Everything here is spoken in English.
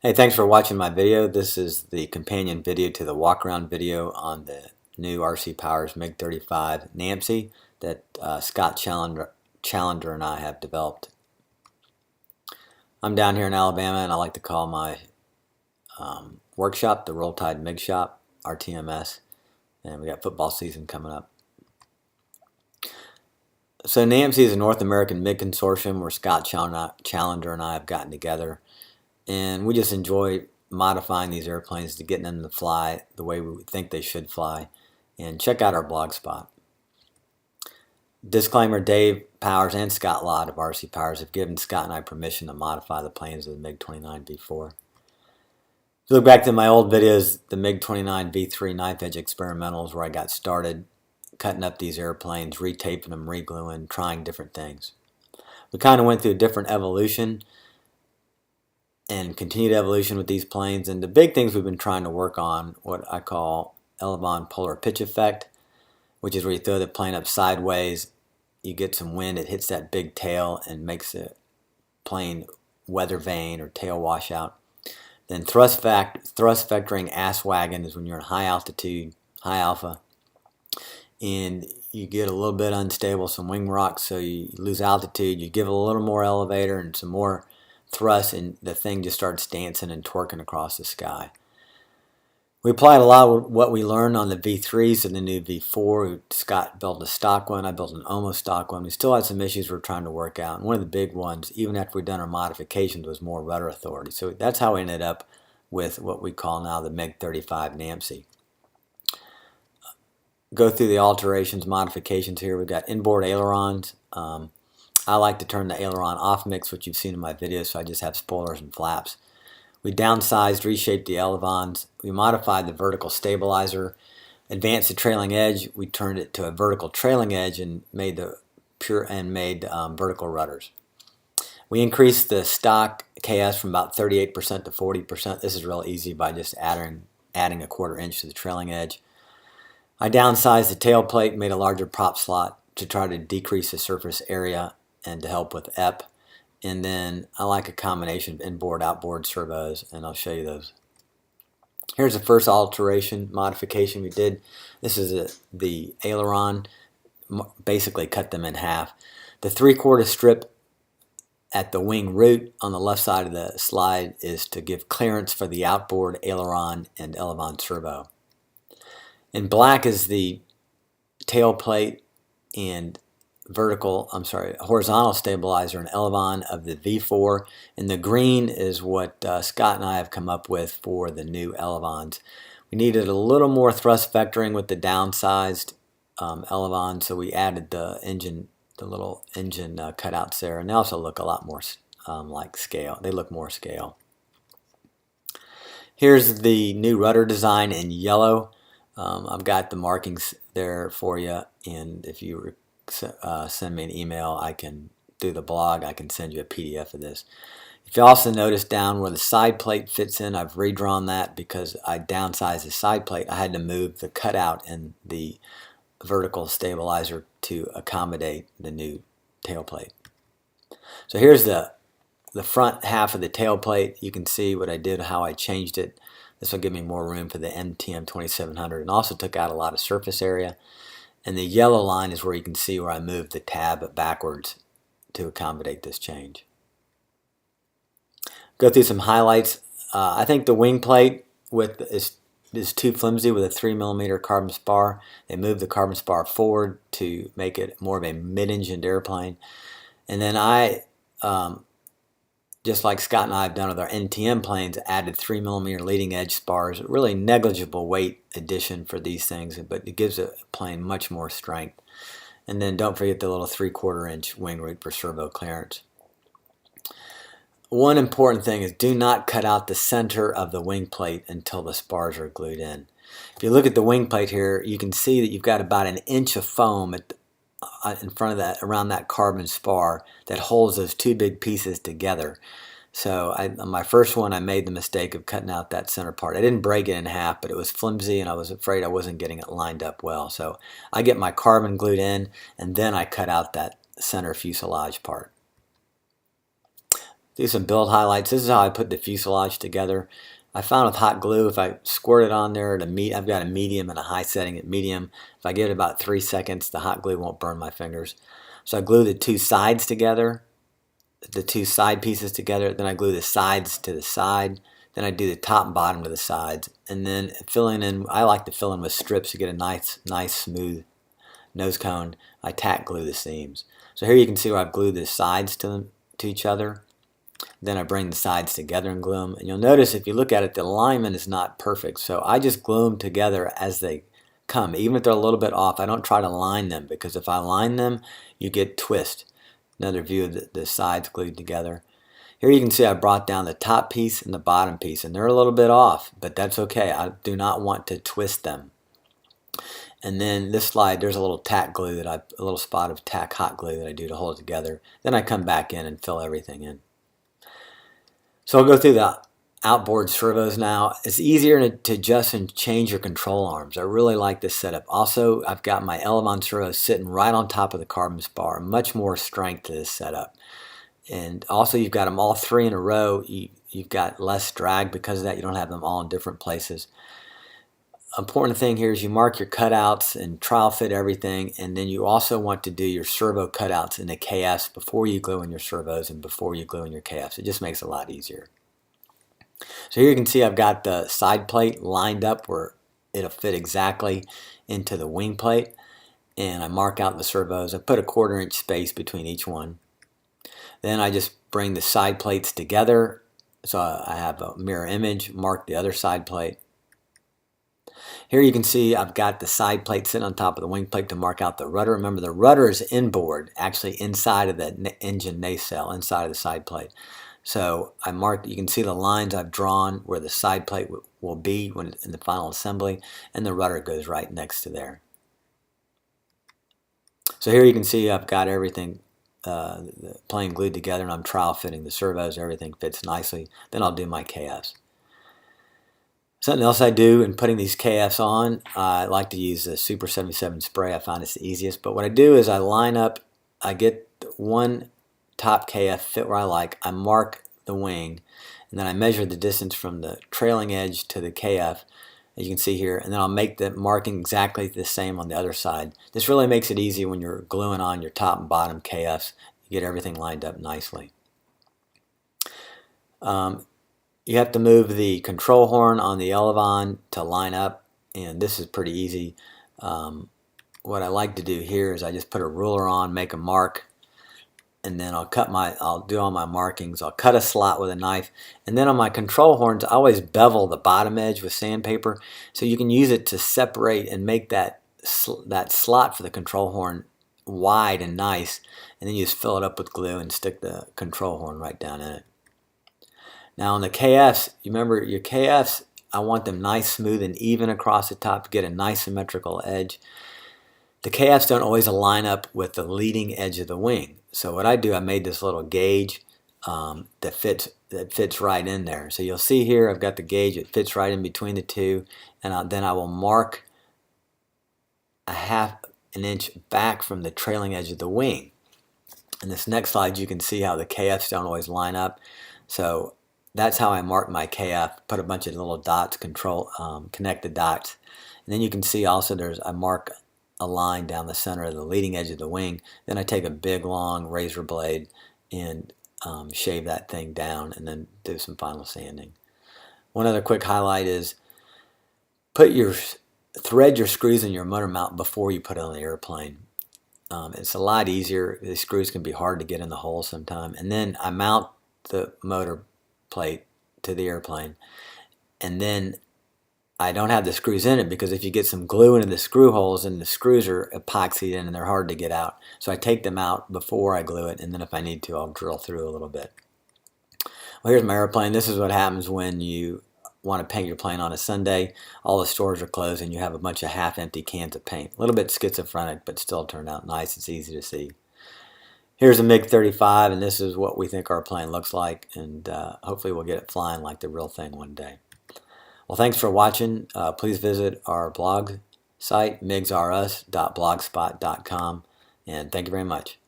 Hey, thanks for watching my video. This is the companion video to the walk-around video on the new RC Powers Mig-35 NAMC that Scott Challenger and I have developed. I'm down here in Alabama, and I like to call my workshop the Roll Tide Mig Shop, RTMS, and we got football season coming up. So NAMC is a North American MIG consortium where Scott Challenger and I have gotten together. And we just enjoy modifying these airplanes to getting them to fly the way we think they should fly. And check out our blog spot. Disclaimer, Dave Powers and Scott Lott of RC Powers have given Scott and I permission to modify the planes of the MiG-29 V4. If you look back to my old videos, the MiG-29 V3 knife edge experimentals where I got started cutting up these airplanes, retaping them, regluing, trying different things. We kind of went through a different evolution and continued evolution with these planes, and the big things we've been trying to work on, what I call elevon polar pitch effect, which is where you throw the plane up sideways, you get some wind, it hits that big tail and makes the plane weather vane or tail washout. Then thrust vectoring ass wagon is when you're in high altitude, high alpha, and you get a little bit unstable, some wing rock, so you lose altitude, you give it a little more elevator and some more thrust, and the thing just starts dancing and twerking across the sky. We applied a lot of what we learned on the V3s and the new V4. Scott built a stock one, I built an almost stock one. We still had some issues we're trying to work out, and one of the big ones, even after we'd done our modifications, was more rudder authority. So that's how we ended up with what we call now the Mig-35 NAMC. Go through the alterations, modifications here. We've got inboard ailerons. I like to turn the aileron off mix, which you've seen in my videos, so I just have spoilers and flaps. We downsized, reshaped the elevons. We modified the vertical stabilizer, advanced the trailing edge. We turned it to a vertical trailing edge and made vertical rudders. We increased the stock KS from about 38% to 40%. This is real easy by just adding a 1/4 inch to the trailing edge. I downsized the tailplate, made a larger prop slot to try to decrease the surface area and to help with EP. And then I like a combination of inboard, outboard servos, and I'll show you those. Here's the first alteration modification we did. This is the aileron, basically cut them in half. The 3/4 strip at the wing root on the left side of the slide is to give clearance for the outboard aileron and elevon servo. In black is the tailplate and horizontal stabilizer and elevon of the V4, and the green is what Scott and I have come up with for the new elevons. We needed a little more thrust vectoring with the downsized elevon, so we added the little engine cutouts there, and they also look a lot more like scale. They look more scale. Here's the new rudder design in yellow. I've got the markings there for you, and if you send me an email, I can do the blog, I can send you a PDF of this. If you also notice down where the side plate fits in, I've redrawn that because I downsized the side plate. I had to move the cutout in the vertical stabilizer to accommodate the new tailplate. So here's the front half of the tailplate. You can see what I did, how I changed it. This will give me more room for the MTM 2700, and also took out a lot of surface area. And the yellow line is where you can see where I moved the tab backwards to accommodate this change. Go through some highlights. I think the wing plate is too flimsy with a 3mm carbon spar. They moved the carbon spar forward to make it more of a mid-engined airplane. And then I, just like Scott and I have done with our NTM planes, added 3mm leading edge spars. Really negligible weight addition for these things, but it gives a plane much more strength. And then don't forget the little 3/4 inch wing root for servo clearance. One important thing is do not cut out the center of the wing plate until the spars are glued in. If you look at the wing plate here, you can see that you've got about an inch of foam in front of that, around that carbon spar, that holds those two big pieces together. So on my first one, I made the mistake of cutting out that center part. I didn't break it in half, but it was flimsy, and I was afraid I wasn't getting it lined up well. So I get my carbon glued in, and then I cut out that center fuselage part. Do some build highlights. This is how I put the fuselage together. I found with hot glue, if I squirt it on there, I've got a medium and a high setting at medium. If I give it about 3 seconds, the hot glue won't burn my fingers. So I glue the two sides together, the two side pieces together, then I glue the sides to the side, then I do the top and bottom to the sides, and then filling in, I like to fill in with strips to get a nice smooth nose cone. I tack glue the seams. So here you can see where I've glued the sides to each other. Then I bring the sides together and glue them. And you'll notice if you look at it, the alignment is not perfect. So I just glue them together as they come. Even if they're a little bit off, I don't try to line them, because if I line them, you get twist. Another view of the sides glued together. Here you can see I brought down the top piece and the bottom piece, and they're a little bit off, but that's okay. I do not want to twist them. And then this slide, there's a little tack glue a little spot of tack hot glue that I do to hold it together. Then I come back in and fill everything in. So I'll go through the outboard servos now. It's easier to adjust and change your control arms. I really like this setup. Also, I've got my Elevon servos sitting right on top of the carbon spar. Much more strength to this setup. And also you've got them all 3 in a row. You've got less drag because of that. You don't have them all in different places. Important thing here is you mark your cutouts and trial fit everything, and then you also want to do your servo cutouts in the KFs before you glue in your servos and before you glue in your KFs. It just makes it a lot easier. So here you can see I've got the side plate lined up where it'll fit exactly into the wing plate, and I mark out the servos. I put a 1/4 inch space between each one. Then I just bring the side plates together, so I have a mirror image, mark the other side plate. Here you can see I've got the side plate sitting on top of the wing plate to mark out the rudder. Remember, the rudder is inboard, actually inside of the engine nacelle, inside of the side plate. So I marked, you can see the lines I've drawn where the side plate will be when in the final assembly, and the rudder goes right next to there. So here you can see I've got everything the plane glued together, and I'm trial fitting the servos. Everything fits nicely. Then I'll do my KFs. Something else I do in putting these KFs on, I like to use the Super 77 spray. I find it's the easiest. But what I do is I line up, I get one top KF fit where I like, I mark the wing, and then I measure the distance from the trailing edge to the KF, as you can see here, and then I'll make the marking exactly the same on the other side. This really makes it easy when you're gluing on your top and bottom KFs. You get everything lined up nicely. You have to move the control horn on the Elevon to line up, and this is pretty easy. What I like to do here is I just put a ruler on, make a mark, and then I'll do all my markings. I'll cut a slot with a knife, and then on my control horns, I always bevel the bottom edge with sandpaper, so you can use it to separate and make that slot for the control horn wide and nice, and then you just fill it up with glue and stick the control horn right down in it. Now on the KFs, you remember your KFs, I want them nice, smooth, and even across the top to get a nice symmetrical edge. The KFs don't always line up with the leading edge of the wing. So what I do, I made this little gauge that fits right in there. So you'll see here I've got the gauge, it fits right in between the two, and then I will mark a 1/2 inch back from the trailing edge of the wing. In this next slide you can see how the KFs don't always line up. So that's how I mark my KF, put a bunch of little dots, connect the dots. And then you can see also I mark a line down the center of the leading edge of the wing. Then I take a big long razor blade and shave that thing down, and then do some final sanding. One other quick highlight is thread your screws in your motor mount before you put it on the airplane. It's a lot easier. The screws can be hard to get in the hole sometimes. And then I mount the motor plate to the airplane, and then I don't have the screws in it because if you get some glue into the screw holes, and the screws are epoxied in and they're hard to get out, so I take them out before I glue it, and then if I need to, I'll drill through a little bit. Well, here's my airplane. This is what happens when you want to paint your plane on a Sunday. All the stores are closed and you have a bunch of half-empty cans of paint. A little bit schizophrenic, but still turned out nice. It's easy to see. Here's a Mig-35, and this is what we think our plane looks like, and hopefully we'll get it flying like the real thing one day. Well, thanks for watching. Please visit our blog site, migsrus.blogspot.com, and thank you very much.